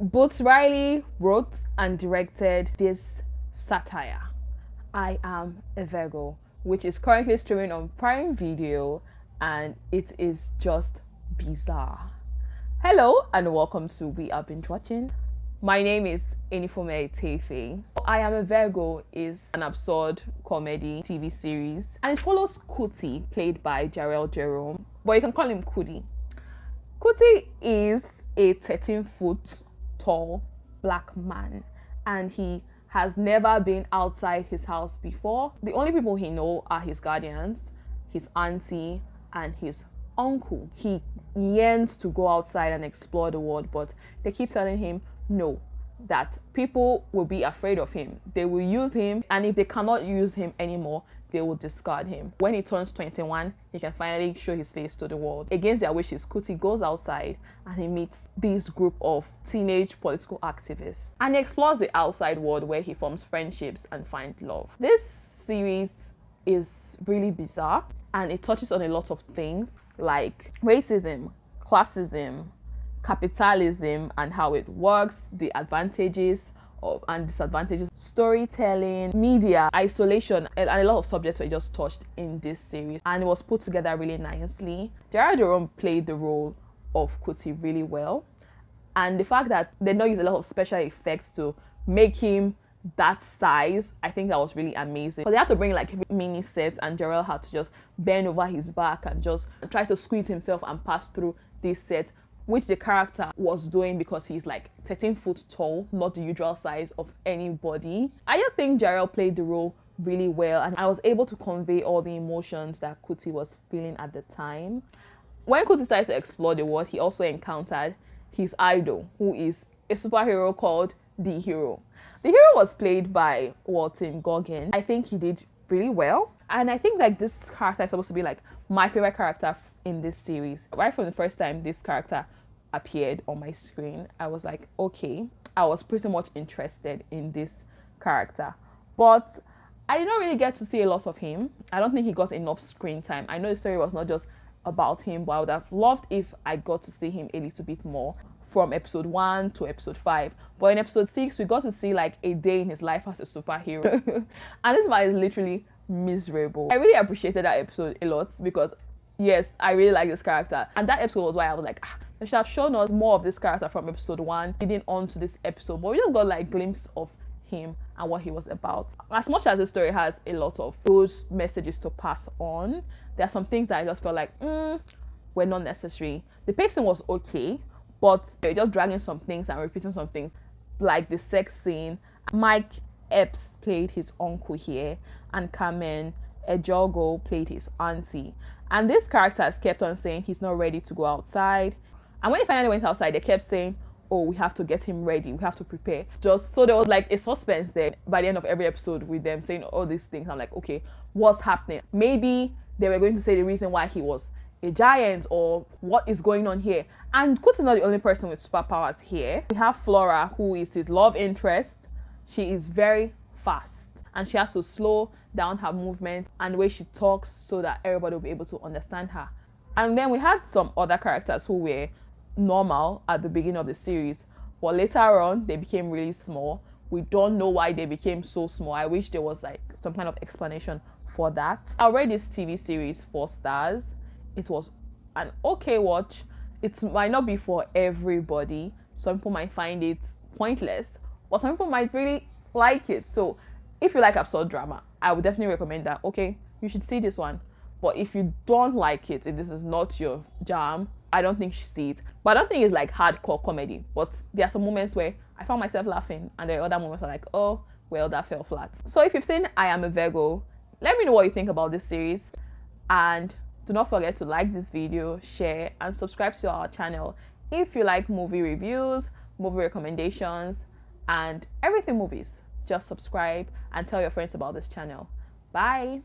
Boots Riley wrote and directed this satire, I Am a Virgo, which is currently streaming on Prime Video, and it is just bizarre. Hello and welcome to We Are Binge Watching. My name is Enifome Tefe. I Am a Virgo is an absurd comedy TV series, and it follows Kuti, played by Jarrell Jerome, but you can call him Kuti. Kuti is a 13-foot tall black man, and he has never been outside his house before. The only people he knows are his guardians, his auntie, and his uncle. He yearns to go outside and explore the world, but they keep telling him no, that people will be afraid of him. They will use him, and if they cannot use him anymore, they will discard him. When he turns 21, he can finally show his face to the world. Against their wishes, Kuti goes outside and he meets this group of teenage political activists, and he explores the outside world where he forms friendships and finds love. This series is really bizarre, and it touches on a lot of things like racism, classism, capitalism and how it works, the advantages and disadvantages, storytelling, media, isolation, and a lot of subjects were just touched in this series, and it was put together really nicely. Jarrell Jerome played the role of Kuti really well, and the fact that they don't use a lot of special effects to make him that size, I think that was really amazing. But they had to bring like mini sets, and Jarrell had to just bend over his back and just try to squeeze himself and pass through this set, which the character was doing because he's like 13 foot tall, not the usual size of anybody. I just think Jarrell played the role really well, and I was able to convey all the emotions that Kuti was feeling at the time. When Kuti started to explore the world, he also encountered his idol, who is a superhero called The Hero. The Hero was played by Walton Goggin. I think he did really well, and I think like this character is supposed to be like my favorite character in this series. Right from the first time this character appeared on my screen, I was like, okay, I was pretty much interested in this character, but I did not really get to see a lot of him. I don't think he got enough screen time. I know the story was not just about him, but I would have loved if I got to see him a little bit more from episode 1 to episode 5. But in episode 6, we got to see like a day in his life as a superhero. And this man is literally miserable. I really appreciated that episode a lot because yes, I really like this character, and that episode was why I was like, they should have shown us more of this character from episode 1 leading on to this episode, but we just got like a glimpse of him and what he was about. As much as the story has a lot of good messages to pass on, there are some things that I just felt like were not necessary. The pacing was okay, but they're just dragging some things and repeating some things, like the sex scene. Mike Epps played his uncle here, and Carmen Ejogo played his auntie. And these characters kept on saying he's not ready to go outside. And when he finally went outside, they kept saying, oh, we have to get him ready, we have to prepare. Just so there was like a suspense there by the end of every episode with them saying all these things. I'm like, okay, what's happening? Maybe they were going to say the reason why he was a giant, or what is going on here. And Kuti's not the only person with superpowers here. We have Flora, who is his love interest. She is very fast, and she has to slow down her movement and the way she talks so that everybody will be able to understand her. And then we had some other characters who were normal at the beginning of the series, but later on they became really small. We don't know why they became so small. I wish there was like some kind of explanation for that. I read this TV series 4 stars. It was an okay watch. It might not be for everybody. Some people might find it pointless, but some people might really like it. So if you like absurd drama, I would definitely recommend that. Okay, you should see this one. But if you don't like it, if this is not your jam, I don't think you should see it. But I don't think it's like hardcore comedy. But there are some moments where I found myself laughing, and there are other moments where I'm like, oh, well, that fell flat. So if you've seen I Am a Virgo, let me know what you think about this series. And do not forget to like this video, share, and subscribe to our channel if you like movie reviews, movie recommendations, and everything movies. Just subscribe and tell your friends about this channel. Bye.